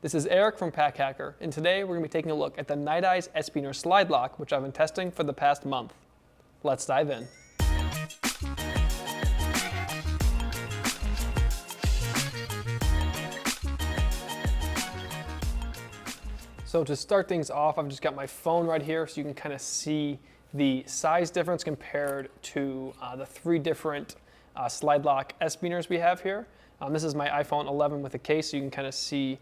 This is Eric from Pack Hacker, and today we're going to be taking a look at the Nite Ize SBiner SlideLock, which I've been testing for the past month. Let's dive in. So to start things off, I've just got my phone right here so you can kind of see the size difference compared to the three different SlideLock SBiners we have here. This is my iPhone 11 with a case, so you can kind of see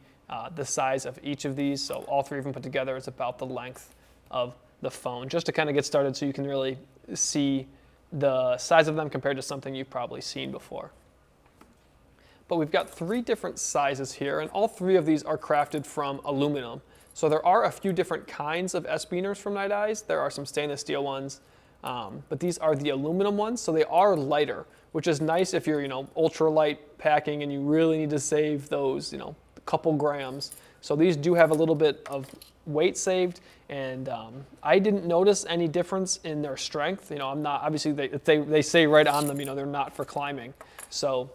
the size of each of these. So all three of them put together is about the length of the phone, just to kind of get started so you can really see the size of them compared to something you've probably seen before. But we've got three different sizes here, and all three of these are crafted from aluminum. So there are a few different kinds of SBiners from Nite Ize. There are some stainless steel ones, but these are the aluminum ones, so they are lighter, which is nice if you're, ultra light packing and you really need to save those, couple grams. So these do have a little bit of weight saved, and I didn't notice any difference in their strength. I'm not, obviously they say right on them, they're not for climbing. So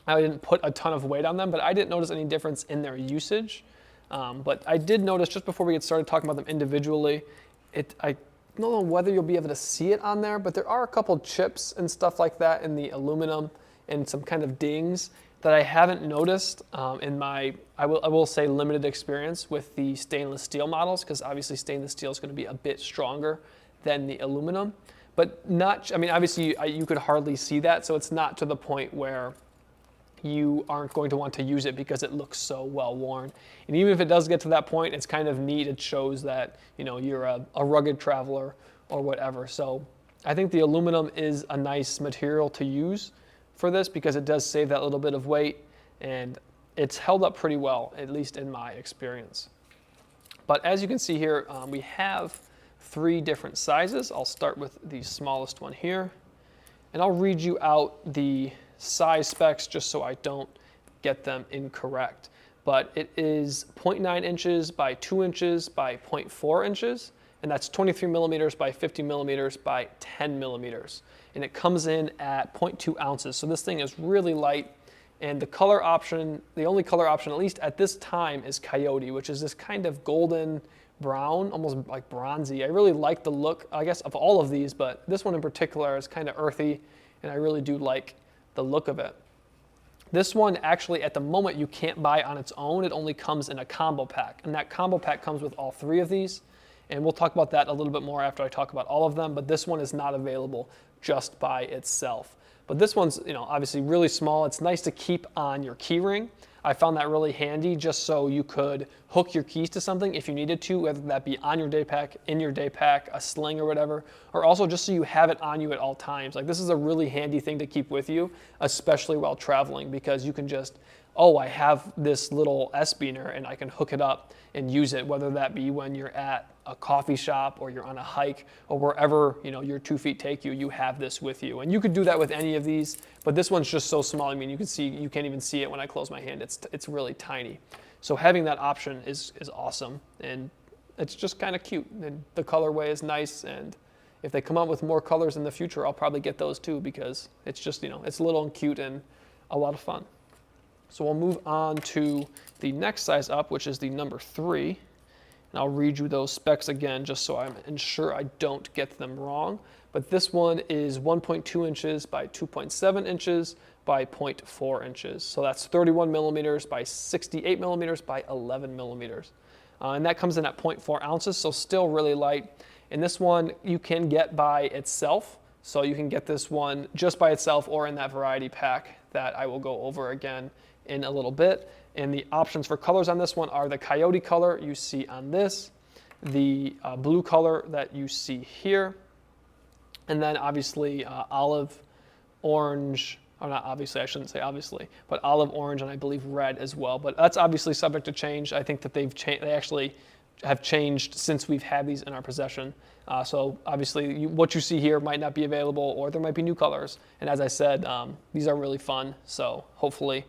I didn't put a ton of weight on them, but I didn't notice any difference in their usage. But I did notice just before we get started talking about them individually, I don't know whether you'll be able to see it on there, but there are a couple chips and stuff like that in the aluminum and some kind of dings that I haven't noticed in my, I will say, limited experience with the stainless steel models, because obviously stainless steel is going to be a bit stronger than the aluminum, but not, obviously you could hardly see that, so it's not to the point where you aren't going to want to use it because it looks so well worn. And even if it does get to that point, it's kind of neat. It shows that you're a rugged traveler or whatever. So I think the aluminum is a nice material to use for this because it does save that little bit of weight, and it's held up pretty well, at least in my experience. But as you can see here, we have three different sizes. I'll start with the smallest one here, and I'll read you out the size specs just so I don't get them incorrect. But it is 0.9 inches by 2 inches by 0.4 inches, and that's 23 millimeters by 50 millimeters by 10 millimeters. And it comes in at 0.2 ounces. So this thing is really light. And the color option, the only color option, at least at this time, is Coyote, which is this kind of golden brown, almost like bronzy. I really like the look, I guess, of all of these, but this one in particular is kind of earthy, and I really do like the look of it. This one actually at the moment you can't buy on its own. It only comes in a combo pack, and that combo pack comes with all three of these, and we'll talk about that a little bit more after I talk about all of them, but this one is not available just by itself. But this one's obviously really small. It's nice to keep on your key ring. I found that really handy just so you could hook your keys to something if you needed to, whether that be on your day pack, in your day pack, a sling or whatever, or also just so you have it on you at all times. Like, this is a really handy thing to keep with you, especially while traveling, because you can just, I have this little SBiner and I can hook it up and use it, whether that be when you're at a coffee shop or you're on a hike or wherever your 2 feet take you, you have this with you. And you could do that with any of these, but this one's just so small. You can see, you can't even see it when I close my hand. It's really tiny. So having that option is awesome, and it's just kind of cute. And the colorway is nice, and if they come out with more colors in the future, I'll probably get those too, because it's just, it's little and cute and a lot of fun. So we'll move on to the next size up, which is the number 3. And I'll read you those specs again just so I'm sure I don't get them wrong. But this one is 1.2 inches by 2.7 inches by 0.4 inches. So that's 31 millimeters by 68 millimeters by 11 millimeters. And that comes in at 0.4 ounces, so still really light. And this one you can get by itself. So you can get this one just by itself or in that variety pack that I will go over again in a little bit. And the options for colors on this one are the Coyote color you see on this, the blue color that you see here, and then obviously olive, orange, or not obviously, I shouldn't say obviously, but olive, orange, and I believe red as well. But that's obviously subject to change. I think that they actually have changed since we've had these in our possession. So obviously what you see here might not be available, or there might be new colors. And as I said, these are really fun. So hopefully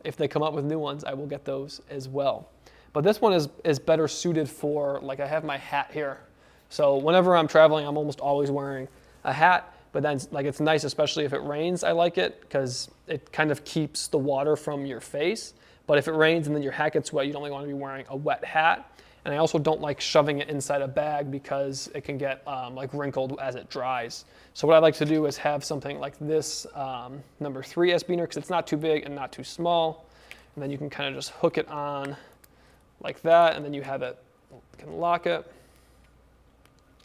if they come up with new ones, I will get those as well. But this one is better suited for, like, I have my hat here. So whenever I'm traveling, I'm almost always wearing a hat. But then, like, it's nice, especially if it rains, I like it, because it kind of keeps the water from your face. But if it rains and then your hat gets wet, you don't really want to be wearing a wet hat. And I also don't like shoving it inside a bag because it can get like wrinkled as it dries. So what I like to do is have something like this number 3 SBiner, because it's not too big and not too small. And then you can kind of just hook it on like that, and then you have it, you can lock it.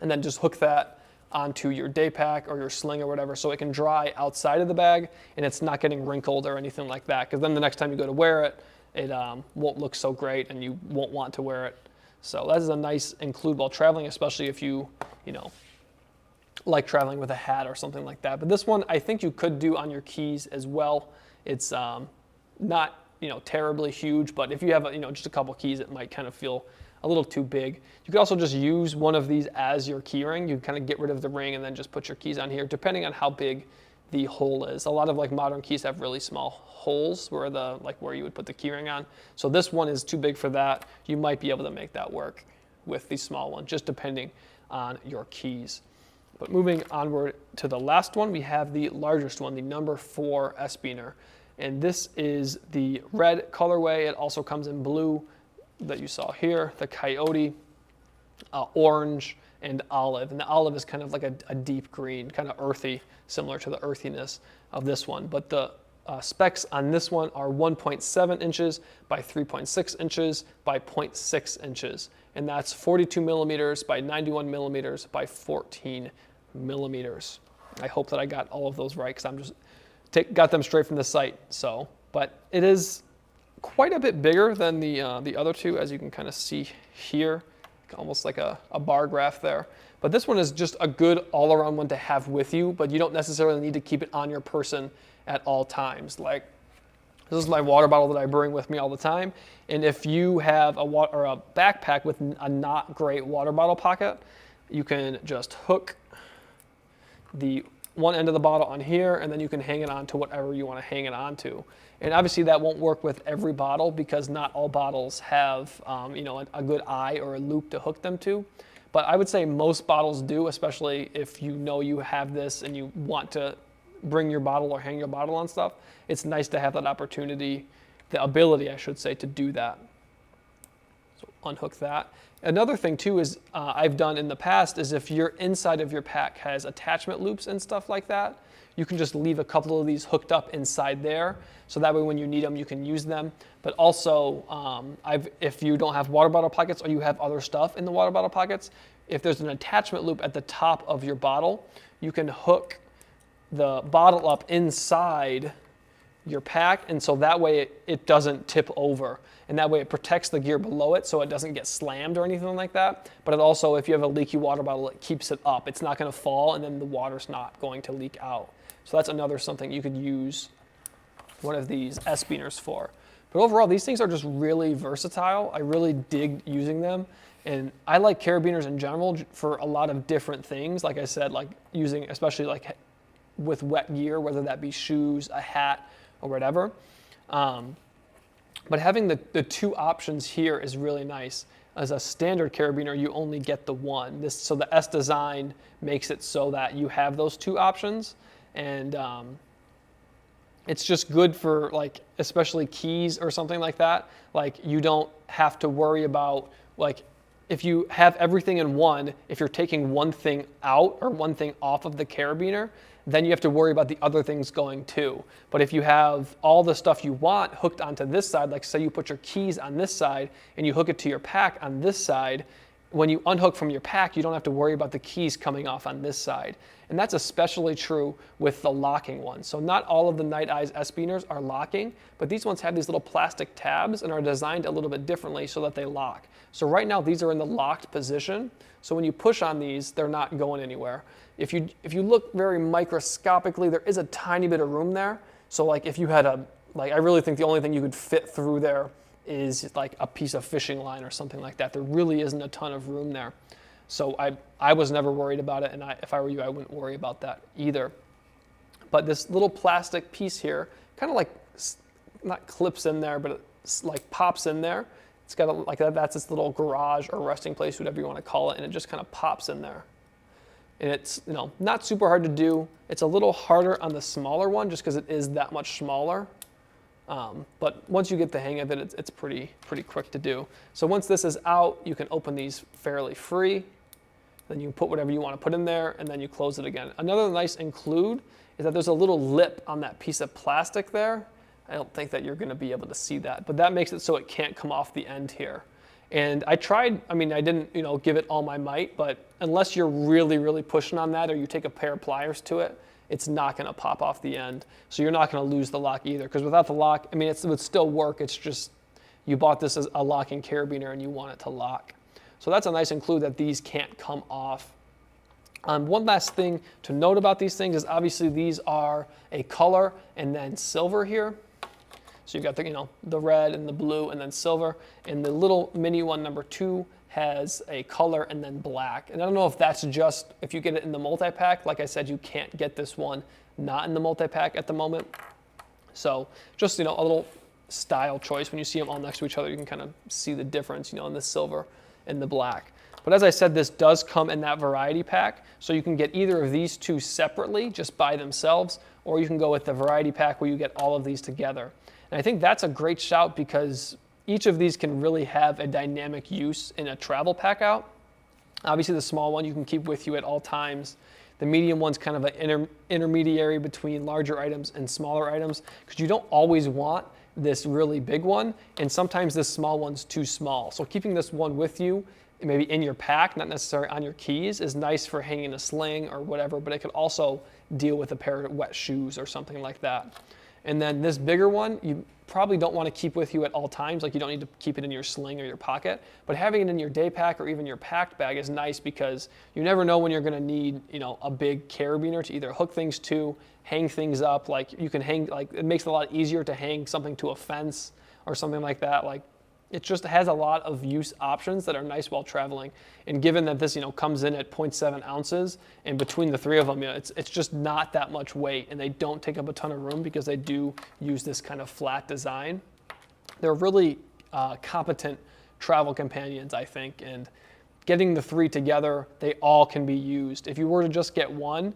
And then just hook that onto your day pack or your sling or whatever, so it can dry outside of the bag and it's not getting wrinkled or anything like that, because then the next time you go to wear it, it won't look so great and you won't want to wear it. So that is a nice include while traveling, especially if you like traveling with a hat or something like that. But this one I think you could do on your keys as well. It's not terribly huge, but if you have just a couple keys, it might kind of feel a little too big. You could also just use one of these as your key ring. You kind of get rid of the ring and then just put your keys on here, depending on how big the hole is. A lot of like modern keys have really small holes where where you would put the key ring on. So this one is too big for that. You might be able to make that work with the small one, just depending on your keys. But moving onward to the last one, we have the largest one, the number 4 SBiner. And this is the red colorway. It also comes in blue that you saw here, the coyote, orange, and olive. And the olive is kind of like a deep green, kind of earthy, similar to the earthiness of this one. But the specs on this one are 1.7 inches by 3.6 inches by 0.6 inches. And that's 42 millimeters by 91 millimeters by 14 millimeters. I hope that I got all of those right, because I'm just got them straight from the site. So, but it is quite a bit bigger than the other two, as you can kind of see here, almost like a bar graph there. But this one is just a good all-around one to have with you, but you don't necessarily need to keep it on your person at all times. Like, this is my water bottle that I bring with me all the time, and if you have a backpack with a not great water bottle pocket, you can just hook the one end of the bottle on here, and then you can hang it on to whatever you want to hang it on to. And obviously that won't work with every bottle, because not all bottles have a good eye or a loop to hook them to. But I would say most bottles do, especially if you have this and you want to bring your bottle or hang your bottle on stuff. It's nice to have that opportunity, the ability, I should say, to do that. So unhook that. Another thing too is I've done in the past is if your inside of your pack has attachment loops and stuff like that, you can just leave a couple of these hooked up inside there, so that way when you need them, you can use them. But also, if you don't have water bottle pockets or you have other stuff in the water bottle pockets, if there's an attachment loop at the top of your bottle, you can hook the bottle up inside your pack, and so that way it doesn't tip over. And that way it protects the gear below it so it doesn't get slammed or anything like that. But it also, if you have a leaky water bottle, it keeps it up. It's not going to fall, and then the water's not going to leak out. So that's another something you could use one of these SBiners for. But overall, these things are just really versatile. I really dig using them. And I like carabiners in general for a lot of different things. Like I said, like using, especially like with wet gear, whether that be shoes, a hat, or whatever. But having the two options here is really nice. As a standard carabiner, you only get the one. So the S design makes it so that you have those two options. And it's just good for, like, especially keys or something like that. Like, you don't have to worry about, like, if you have everything in one, if you're taking one thing out or one thing off of the carabiner, then you have to worry about the other things going too. But if you have all the stuff you want hooked onto this side, like say you put your keys on this side and you hook it to your pack on this side, when you unhook from your pack, you don't have to worry about the keys coming off on this side. And that's especially true with the locking ones. So not all of the Nite Ize SBiners are locking, but these ones have these little plastic tabs and are designed a little bit differently so that they lock. So right now these are in the locked position. So when you push on these, they're not going anywhere. If you look very microscopically, there is a tiny bit of room there. So like if you had I really think the only thing you could fit through there is like a piece of fishing line or something like that. There really isn't a ton of room there. So I was never worried about it, and if I were you, I wouldn't worry about that either. But this little plastic piece here, kind of like, not clips in there, but it like pops in there. It's got like that's its little garage or resting place, whatever you want to call it, and it just kind of pops in there. And it's not super hard to do. It's a little harder on the smaller one just because it is that much smaller. But once you get the hang of it, it's pretty quick to do. So once this is out, you can open these fairly free. Then you put whatever you want to put in there, and then you close it again. Another nice include is that there's a little lip on that piece of plastic there. I don't think that you're going to be able to see that, but that makes it so it can't come off the end here. And I tried, I mean, I didn't, give it all my might, but unless you're really pushing on that, or you take a pair of pliers to it, it's not going to pop off the end. So you're not going to lose the lock either, because without the lock, I mean, it would still work. It's just you bought this as a locking carabiner and you want it to lock. So that's a nice include that these can't come off. One last thing to note about these things is obviously these are a color and then silver here. So you've got the red and the blue and then silver. And the little mini one, number 2, has a color and then black. And I don't know if that's just, if you get it in the multi-pack, like I said, you can't get this one not in the multi-pack at the moment. So just, a little style choice. When you see them all next to each other, you can kind of see the difference, in the silver and the black. But as I said, this does come in that variety pack. So you can get either of these two separately, just by themselves, or you can go with the variety pack where you get all of these together. And I think that's a great shout because each of these can really have a dynamic use in a travel pack out. Obviously the small one you can keep with you at all times. The medium one's kind of an intermediary between larger items and smaller items, because you don't always want this really big one, and sometimes this small one's too small. So keeping this one with you, maybe in your pack, not necessarily on your keys, is nice for hanging a sling or whatever, but it could also deal with a pair of wet shoes or something like that. And then this bigger one, you probably don't want to keep with you at all times. Like, you don't need to keep it in your sling or your pocket, but having it in your day pack or even your packed bag is nice, because you never know when you're going to need, a big carabiner to either hook things to, hang things up. Like, you can hang, it makes it a lot easier to hang something to a fence or something like that. Like, it just has a lot of use options that are nice while traveling. And given that this, comes in at 0.7 ounces, and between the three of them, it's just not that much weight, and they don't take up a ton of room because they do use this kind of flat design. They're really competent travel companions, I think, and getting the 3 together, they all can be used. If you were to just get one,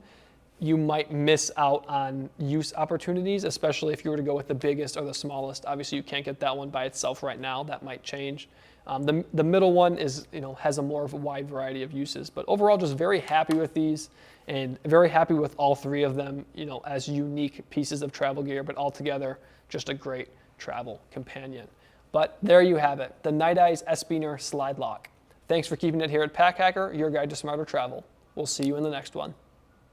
you might miss out on use opportunities, especially if you were to go with the biggest or the smallest. Obviously, you can't get that one by itself right now. That might change. The middle one is, has a more of a wide variety of uses. But overall, just very happy with these, and very happy with all 3 of them, as unique pieces of travel gear, but altogether, just a great travel companion. But there you have it, the Nite Ize SBiner SlideLock. Thanks for keeping it here at Pack Hacker, your guide to smarter travel. We'll see you in the next one.